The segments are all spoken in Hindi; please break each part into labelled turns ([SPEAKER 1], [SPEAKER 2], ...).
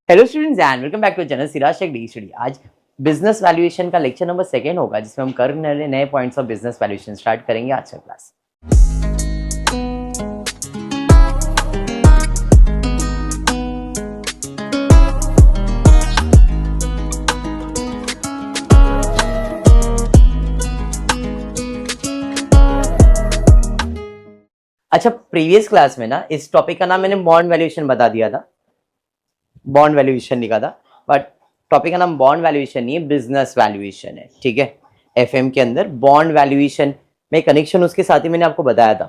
[SPEAKER 1] Hello students and welcome back to channel Siraj tech D study. आज बिजनेस वैल्यूएशन का लेक्चर नंबर 2 होगा, जिसमें हम करने नए points of business valuation start करेंगे आज का क्लास। अच्छा, प्रीवियस क्लास में ना इस टॉपिक का नाम मैंने बॉन्ड वैल्यूएशन बता दिया था, बॉन्ड वैल्यूएशन लिखा था, बट टॉपिक का नाम बॉन्ड वैल्यूएशन नहीं है, बिजनेस वैल्यूएशन है। ठीक है, एफएम के अंदर बॉन्ड वैल्यूएशन में कनेक्शन उसके साथ ही मैंने आपको बताया था,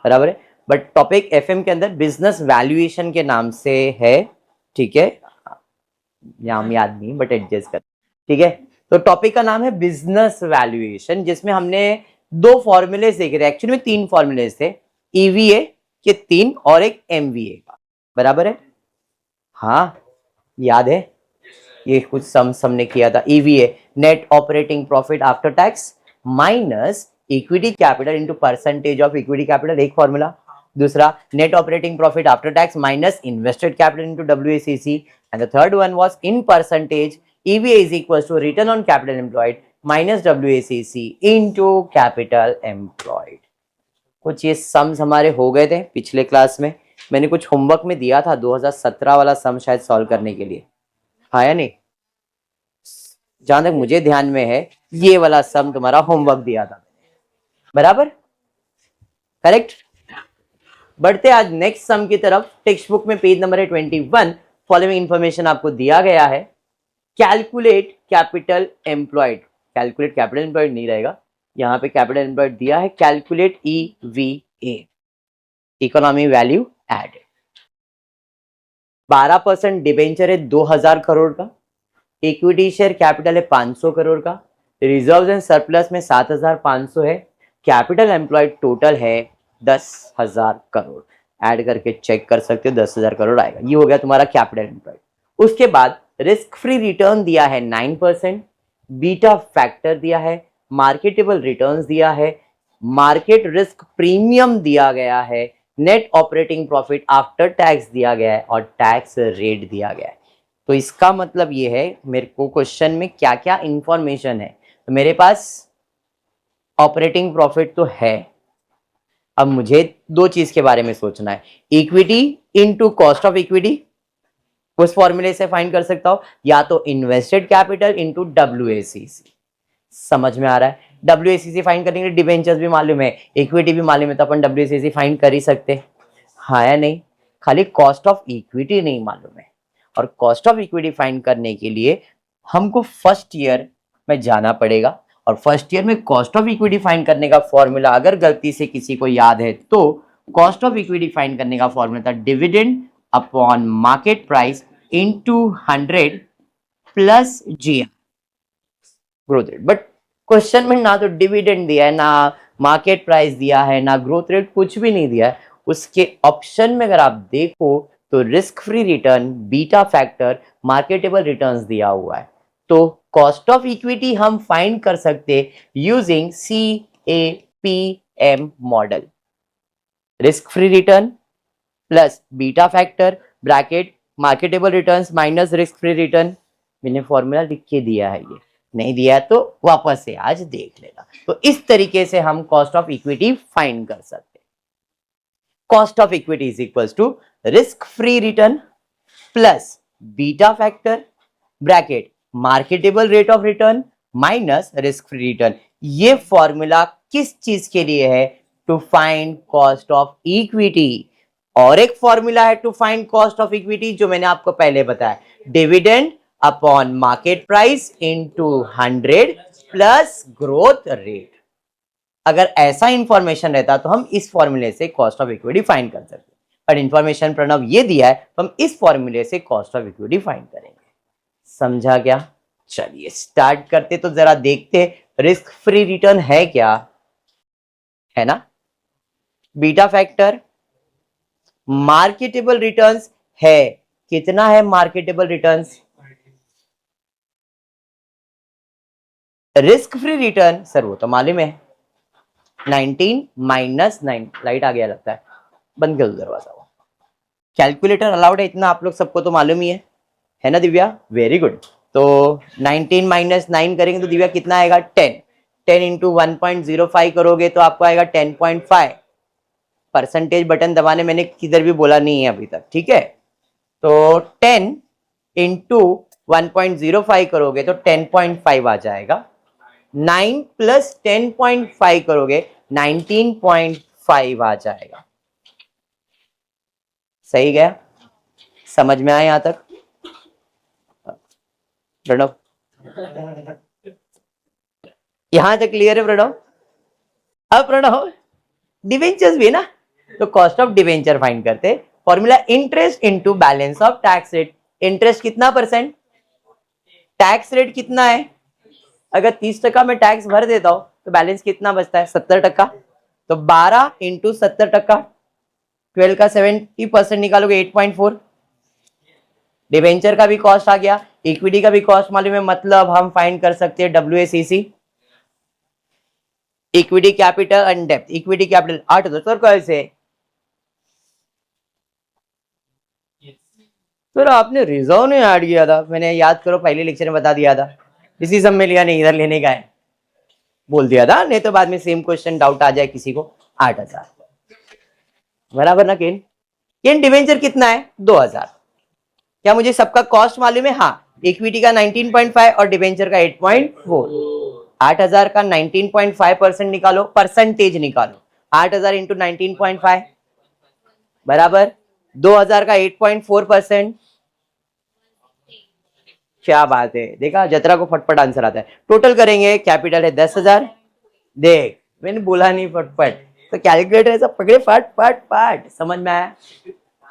[SPEAKER 1] बराबर है। बट टॉपिक एफएम के अंदर बिजनेस वैल्यूएशन के नाम से है। ठीक है, नाम याद नहीं बट एडजस्ट कर। ठीक है, तो टॉपिक का नाम है बिजनेस वैल्यूएशन, जिसमें हमने 2 फॉर्मूले देखे थे। एक्चुअली में 3 फॉर्मूले थे, ईवीए के 3 और एक एमवीए का, बराबर है। हाँ याद है, ये कुछ सम ने किया था। EVA net operating profit after tax minus equity capital into percentage of equity capital, एक फॉर्मूला। दूसरा net operating profit after tax minus invested capital into WACC, and the third one was in percentage EVA is equals to return on capital employed minus WACC into capital employed. कुछ ये सम्स हमारे हो गए थे पिछले क्लास में। मैंने कुछ होमवर्क में दिया था 2017 वाला सम शायद सॉल्व करने के लिए, हाँ या नहीं? जहां तक मुझे ध्यान में है ये वाला सम तुम्हारा होमवर्क दिया था, बराबर, करेक्ट। बढ़ते आज नेक्स्ट सम की तरफ। टेक्स्ट बुक में पेज नंबर है 21। फॉलोइंग इंफॉर्मेशन आपको दिया गया है, calculate capital employed. Calculate capital employed नहीं रहेगा, यहाँ पे कैपिटल एम्प्लॉयड दिया है, calculate EVA, economy value added. 12% debenture है 2000 करोड़ का, इक्विटी शेयर कैपिटल है 500 करोड़ का, रिजर्व्स एंड सरप्लस में 7500 है, कैपिटल एम्प्लॉयड टोटल है 10,000 करोड़। ऐड करके चेक कर सकते हो, 10,000 करोड़ आएगा। ये हो गया तुम्हारा कैपिटल एम्प्लॉयड। उसके बाद रिस्क फ्री रिटर्न दिया है 9%, बीटा फैक्टर दिया है, मार्केटेबल रिटर्न्स दिया है, मार्केट रिस्क प्रीमियम दिया गया है, net operating profit after tax दिया गया है और टैक्स रेट दिया गया है। तो इसका मतलब ये है, मेरे को क्वेश्चन में क्या क्या इंफॉर्मेशन है। तो मेरे पास ऑपरेटिंग प्रॉफिट तो है, अब मुझे 2 चीज के बारे में सोचना है, equity into cost of equity, उस फॉर्मूले से फाइंड कर सकता हूं, या तो इन्वेस्टेड कैपिटल इनटू डब्ल्यूएसीसी। समझ में आ रहा है? डब्ल्यूएसीसी फाइंड करने के लिए डिबेंचर्स भी मालूम है, इक्विटी भी मालूम है, तो अपन डब्ल्यूएसीसी फाइंड कर ही सकते, हाँ या नहीं? खाली कॉस्ट ऑफ इक्विटी नहीं मालूम है, और कॉस्ट ऑफ इक्विटी फाइंड करने के लिए हमको फर्स्ट ईयर में जाना पड़ेगा। और फर्स्ट ईयर में कॉस्ट ऑफ इक्विटी फाइंड करने का फॉर्मूला अगर गलती से किसी को याद है तो कॉस्ट ऑफ इक्विटी फाइंड करने का फॉर्मूला था dividend upon market price into 100 plus GR growth rate. But question में ना तो डिविडेंड दिया है, ना मार्केट प्राइस दिया है, ना ग्रोथ रेट, कुछ भी नहीं दिया है। उसके ऑप्शन में अगर आप देखो तो risk free return, beta factor, marketable returns दिया हुआ है। तो कॉस्ट ऑफ इक्विटी हम फाइंड कर सकते using CAPM model, risk free return plus beta factor bracket marketable returns minus risk free return. मैंने फॉर्मूला लिख के दिया है, ये नहीं दिया तो वापस से आज देख लेना। तो इस तरीके से हम कॉस्ट ऑफ इक्विटी फाइंड कर सकते। Cost of equity is equals to risk free return plus beta factor bracket marketable rate of return minus risk free return. ये फॉर्मूला किस चीज के लिए है? To find cost of equity. और एक फॉर्मूला है to find cost of equity जो मैंने आपको पहले बताया, dividend upon market price into 100 plus growth rate. अगर ऐसा इंफॉर्मेशन रहता तो हम इस फॉर्मूले से कॉस्ट ऑफ इक्विटी फाइंड कर सकते, पर इंफॉर्मेशन प्रणव ये दिया है तो हम इस फॉर्मूले से कॉस्ट ऑफ इक्विटी फाइंड करेंगे। समझा क्या? चलिए स्टार्ट करते। तो जरा देखते रिस्क फ्री रिटर्न है क्या, है ना, बीटा फैक्टर, मार्केटेबल रिटर्न्स है, कितना है marketable returns, risk free return sir वो तो मालूम है 19 माइनस 9। लाइट आ गया लगता है, बंद कर दो दरवाजा। वो कैलकुलेटर अलाउड है, इतना आप लोग सबको तो मालूम ही है है ना दिव्या, वेरी गुड। तो 19 माइनस 9 करेंगे तो दिव्या कितना आएगा 10, 10 इंटू 1.05 करोगे तो आपको आएगा 10.5। परसेंटेज बटन दबाने मैंने किधर भी बोला नहीं है अभी तक, ठीक है। तो 10 इंटू 1.05 करोगे तो 10.5 आ जाएगा। 9 प्लस 10.5 करोगे 19.5 आ जाएगा। सही गया, समझ में आया यहां तक प्रणव? यहां तक क्लियर है प्रणव? अब प्रणव डिवेंचर्स भी है ना, तो कॉस्ट ऑफ डिवेंचर फाइंड करते। Formula interest into balance of tax rate. Interest कितना परसेंट, टैक्स रेट कितना है। अगर 30% में टैक्स भर देता हूं तो बैलेंस कितना बचता है 70%। तो 12 इंटू 70%, 12 का 70% निकालोगे 8.4। डिवेंचर का भी कॉस्ट आ गया, इक्विटी का भी कॉस्ट मालूम है, मतलब हम फाइंड कर सकते हैं WACC, equity capital and depth. Equity capital 8,000 sir कैसे सर आपने रिजर्व नहीं ऐड किया था, मैंने याद करो पहले लेक्चर में बता दिया था, इसी सब में लिया नहीं, इधर लेने का है बोल दिया था, नहीं तो बाद में सेम क्वेश्चन डाउट आ जाए किसी को। 8,000 बराबर ना केन? केन डिवेंचर कितना है 2,000। क्या मुझे सबका कॉस्ट मालूम है? हाँ, इक्विटी का 19.5 और डिवेंचर का 8.4। 8,000 का 19.5% निकालो, परसेंटेज निकालो। 8,000 इंटू 19.5 बराबर 2,000 का 8.4%। क्या बात है, देखा जतरा को फटफट आंसर आता है। टोटल करेंगे, कैपिटल है 10,000। देख मैंने बोला नहीं फटफट, तो कैलकुलेटर ऐसा पकड़े फट फट फट, समझ में आया?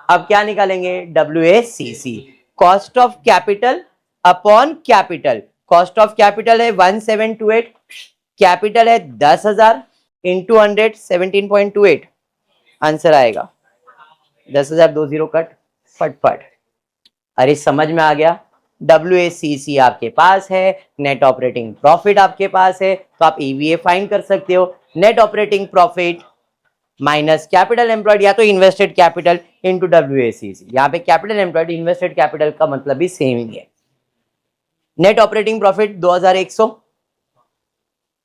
[SPEAKER 1] अब क्या निकालेंगे WACC, cost of capital upon capital. Cost of capital है 1728, कैपिटल है 10,000 इंटू 100 17.28, आंसर आएगा 10,000 2 0 कट फटफट। अरे समझ में आ गया? WACC आपके पास है, नेट ऑपरेटिंग प्रॉफिट आपके पास है, तो आप EVA फाइंड कर सकते हो। Net operating profit minus capital employed या तो इन्वेस्टेड कैपिटल इनटू WACC। यहाँ पे कैपिटल एम्प्लॉयड इन्वेस्टेड कैपिटल का मतलब भी सेम ही है। Net operating profit 2,100,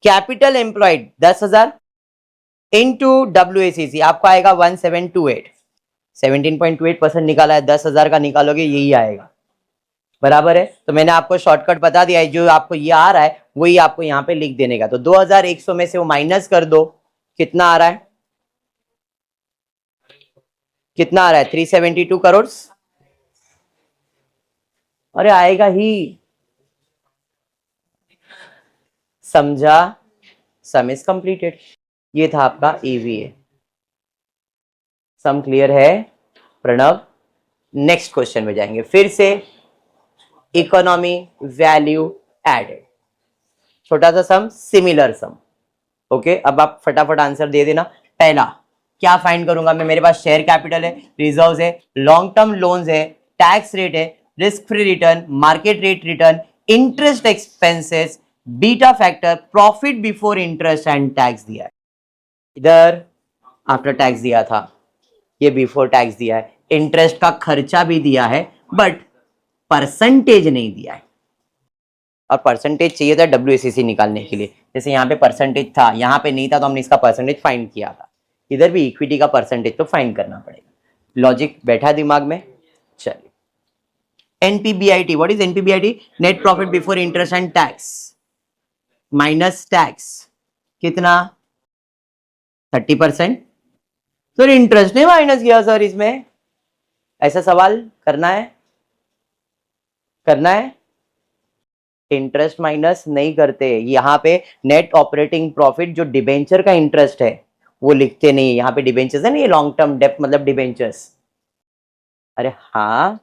[SPEAKER 1] capital employed 10,000 into WACC आपको आएगा 1728। 17.28% निकाला है, 10,000 का निकालोगे यही आएगा, बराबर है। तो मैंने आपको शॉर्टकट बता दिया है, जो आपको ये आ रहा है वही आपको यहाँ पे लिख देने का। तो 2,100 में से वो माइनस कर दो, कितना आ रहा है, कितना आ रहा है 372 करोड़। अरे आएगा ही, समझा? सम इज कंप्लीटेड। ये था आपका EVA। सम क्लियर है प्रणव? नेक्स्ट क्वेश्चन में जाएंगे फिर से, इकोनॉमी वैल्यू एडेड, छोटा सा सम, सिमिलर सम। ओके, अब आप फटाफट आंसर दे देना। पहला क्या फाइंड करूंगा मैं, मेरे पास शेयर कैपिटल है, रिजर्व्स है, लॉन्ग टर्म लोन्स है, टैक्स रेट है, risk free return, market rate return, interest expenses, beta factor, profit before interest and tax दिया है। इधर आफ्टर टैक्स दिया था, ये बिफोर टैक्स दिया है, इंटरेस्ट का खर्चा भी दिया है बट परसेंटेज नहीं दिया है। और परसेंटेज चाहिए था WACC निकालने के लिए, जैसे यहाँ पे परसेंटेज था, यहाँ पे नहीं था तो हमने इसका परसेंटेज फाइंड किया था। इधर भी इक्विटी का परसेंटेज तो फाइंड करना पड़ेगा। लॉजिक बैठा दिमाग में? चलिए, NPBIT, what is NPBIT? Net profit before interest and tax minus tax, कितना 30%। सर इंटरेस्ट ने माइनस किया सर इसमें, ऐसा सवाल करना है, करना है? इंटरेस्ट माइनस नहीं करते यहाँ पे। नेट ऑपरेटिंग प्रॉफिट जो डिबेंचर का इंटरेस्ट है वो लिखते नहीं है यहाँ पे। डिबेंचर्स है ना, ये लॉन्ग टर्म डेप्थ मतलब डिबेंचर्स। अरे हाँ,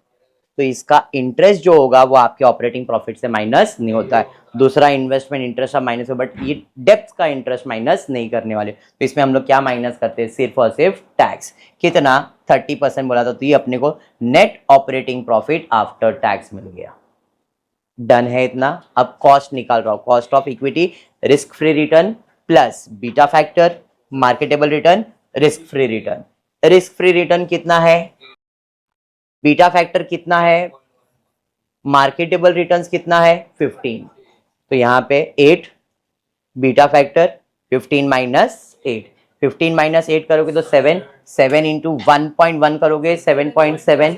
[SPEAKER 1] तो इसका इंटरेस्ट जो होगा वो आपके ऑपरेटिंग प्रॉफिट से माइनस नहीं होता है। दूसरा इन्वेस्टमेंट इंटरेस्ट माइनस है, बट ये डेप्थ का इंटरेस्ट माइनस नहीं करने वाले। तो इसमें हम लोग क्या माइनस करते हैं, सिर्फ और सिर्फ टैक्स। कितना 30% बोला था, तो ये अपने को net operating profit after tax मिल गया। डन है इतना। अब कॉस्ट निकाल रहा हूं, cost of equity, risk free return plus beta factor, marketable return, risk free return. Risk free return कितना है, बीटा फैक्टर कितना है, मार्केटेबल रिटर्न्स कितना है 15, तो यहाँ पे 8 बीटा फैक्टर 15 माइनस 8, 15 माइनस 8 करोगे तो 7, 7 इंटू 1.1 करोगे 7.7,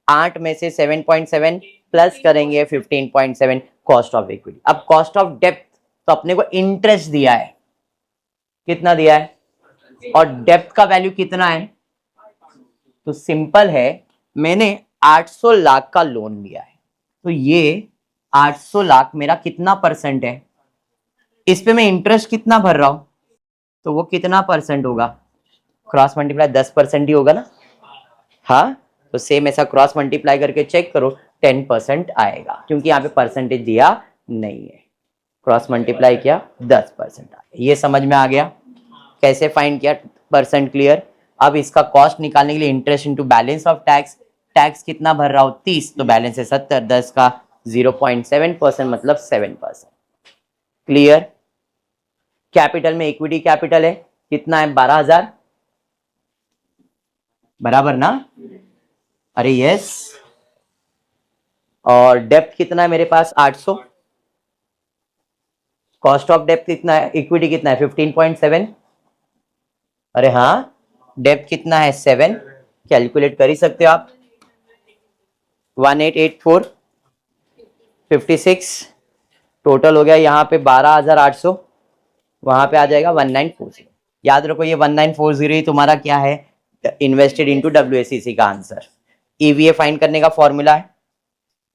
[SPEAKER 1] 8 में से 7.7 प्लस करेंगे 15.7 कॉस्ट ऑफ इक्विटी। अब कॉस्ट ऑफ डेप्थ तो अपने को इंटरेस्ट दिया है, कितना दिया है, और डेप्थ का वैल्यू कितना है, तो सिंपल है, मैंने 800 लाख का लोन लिया है, तो ये 800 लाख मेरा कितना परसेंट है, इस पे मैं इंटरेस्ट कितना भर रहा हूं, तो वो कितना परसेंट होगा, क्रॉस मल्टीप्लाई 10% ही होगा ना। हाँ, तो सेम ऐसा क्रॉस मल्टीप्लाई करके चेक करो 10% आएगा, क्योंकि यहाँ पे परसेंटेज दिया नहीं है, क्रॉस मल्टीप्लाई किया 10% आया। ये समझ में आ गया कैसे फाइंड किया परसेंट, क्लियर। अब इसका कॉस्ट निकालने के लिए interest into balance of tax, tax कितना भर रहा हूँ 30, तो बैलेंस है 70, 10 का 0.7% मतलब 7%, क्लियर। कैपिटल में इक्विटी कैपिटल है कितना है 12,000, बराबर ना, अरे यस, और डेप्थ कितना है मेरे पास 800, कॉस्ट ऑफ डेप्थ कितना है, इक्विटी कितना है 15.7, अरे हाँ, डेप्थ कितना है 7, कैलकुलेट कर ही सकते हो आप, 1884 56, टोटल हो गया यहाँ पे 12,800, वहां पे आ जाएगा 1940। याद रखो ये 1940 ही तुम्हारा क्या है, इन्वेस्टेड इनटू WACC का आंसर। EVA फाइंड करने का फॉर्मूला है,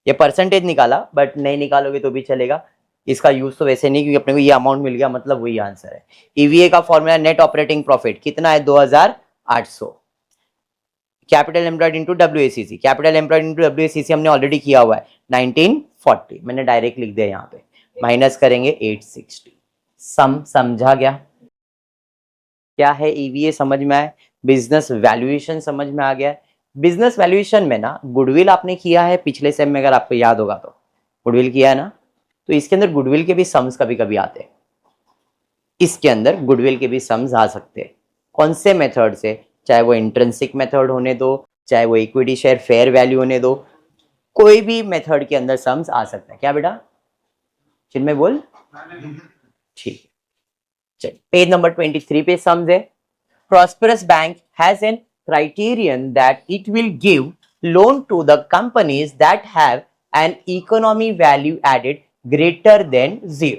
[SPEAKER 1] ये परसेंटेज निकाला बट नहीं निकालोगे तो भी चलेगा, इसका यूज तो वैसे नहीं, क्योंकि अपने को ये अमाउंट मिल गया मतलब वही आंसर है। EVA का फॉर्मूला नेट ऑपरेटिंग प्रॉफिट कितना है 2,800, capital employed into WACC, capital employed into WACC हमने ऑलरेडी किया हुआ है 1940, मैंने डायरेक्ट लिख दिया यहाँ पे, माइनस करेंगे 860। सम समझा गया, क्या है EVA समझ में आया, बिजनेस वैल्यूएशन समझ में आ गया। बिजनेस वैल्यूएशन में ना गुडविल आपने किया है पिछले सेम में, अगर आपको याद होगा तो गुडविल किया है ना, तो इसके अंदर गुडविल के भी सम्स कभी कभी आते हैं, इसके अंदर गुडविल के भी सम्स आ सकते हैं, कौन से मेथड से, चाहे वो इंट्रिंसिक मेथड होने दो, चाहे वो इक्विटी शेयर फेयर वैल्यू होने दो, कोई भी मेथड के अंदर सम्स आ सकता है। क्या बेटा चिन्मय बोल, ठीक, चल पेज नंबर 23 पे सम्स है। Prosperous Bank has a criterion that it will give loan to the companies that have an economy value added greater than 0।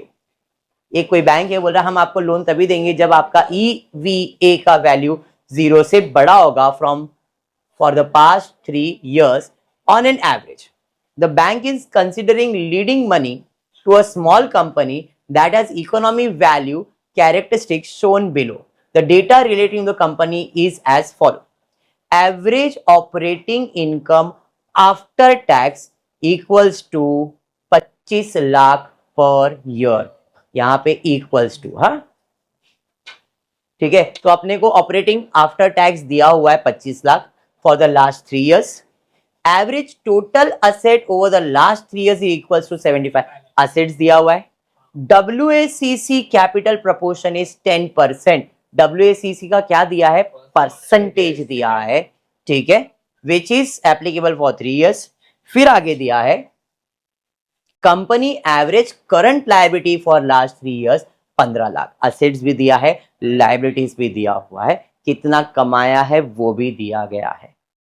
[SPEAKER 1] एक कोई बैंक है बोल रहा हम आपको लोन तभी देंगे जब आपका EVA का वैल्यू 0 से बड़ा होगा from for the past 3 years on an average। The bank is considering lending money to a small company that has economy value characteristics shown below। The data relating to the company is as follows: average operating income after tax equals to 25 lakh per year, यहाँ पे इक्वल्स टू, हाँ ठीक है, तो अपने को ऑपरेटिंग आफ्टर टैक्स दिया हुआ है 25 lakh for the last 3 years। Average total asset over the last 3 years equals to 75, assets दिया हुआ है। WACC capital proportion is 10%, WACC का क्या दिया है, परसेंटेज दिया है, ठीक है, which is applicable for 3 years। फिर आगे दिया है company average current liability for last 3 years 15 lakh, assets भी दिया है, लायबिलिटीज भी दिया हुआ है, कितना कमाया है वो भी दिया गया है,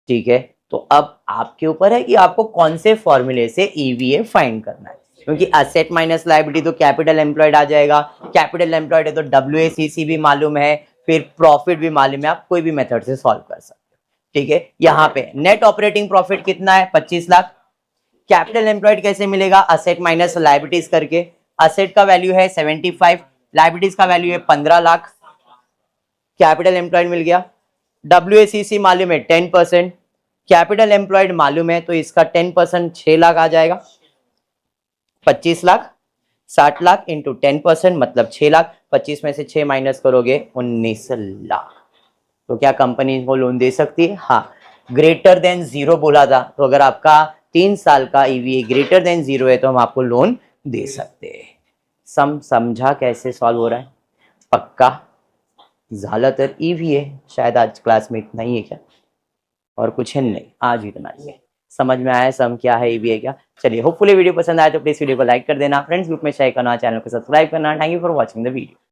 [SPEAKER 1] ठीक है। तो अब आपके ऊपर है कि आपको कौन से फॉर्मूले से EVA फाइंड करना है, क्योंकि असेट माइनस लायबिलिटी तो कैपिटल एम्प्लॉयड आ जाएगा, कैपिटल एम्प्लॉयड है तो WACC भी मालूम है, फिर प्रॉफिट भी मालूम है, आप कोई भी मेथड से सॉल्व कर सकते हो, ठीक है। यहाँ पे नेट ऑपरेटिंग प्रॉफिट कितना है 25 लाख, कैपिटल एम्प्लॉयड कैसे मिलेगा, असेट माइनस लायबिलिटीज करके, असेट का वैल्यू है 75, लायबिलिटीज का वैल्यू है 15 लाख, कैपिटल एम्प्लॉयड मिल गया, WACC मालूम है 10%, कैपिटल एम्प्लॉयड मालूम है तो इसका 10% 6 लाख आ जाएगा, 25 लाख 60 लाख इंटू 10% मतलब 6 लाख, 25 में से 6 माइनस करोगे 19 लाख। तो क्या कंपनी को लोन दे सकती है, हाँ, ग्रेटर देन 0 बोला था, तो अगर आपका 3 साल का EVA ग्रेटर देन 0 है तो हम आपको लोन दे सकते हैं। समझा कैसे सॉल्व हो रहा है, पक्का, ज्यादातर EVA, शायद आज क्लास में इतना ही है क्या, और कुछ है नहीं, आज इतना ही है। समझ में आया सम क्या है, ये भी है क्या। चलिए होपफुली वीडियो पसंद आए तो प्लीज वीडियो को लाइक कर देना, फ्रेंड्स ग्रुप में शेयर करना, चैनल को सब्सक्राइब करना। Thank you for watching the video.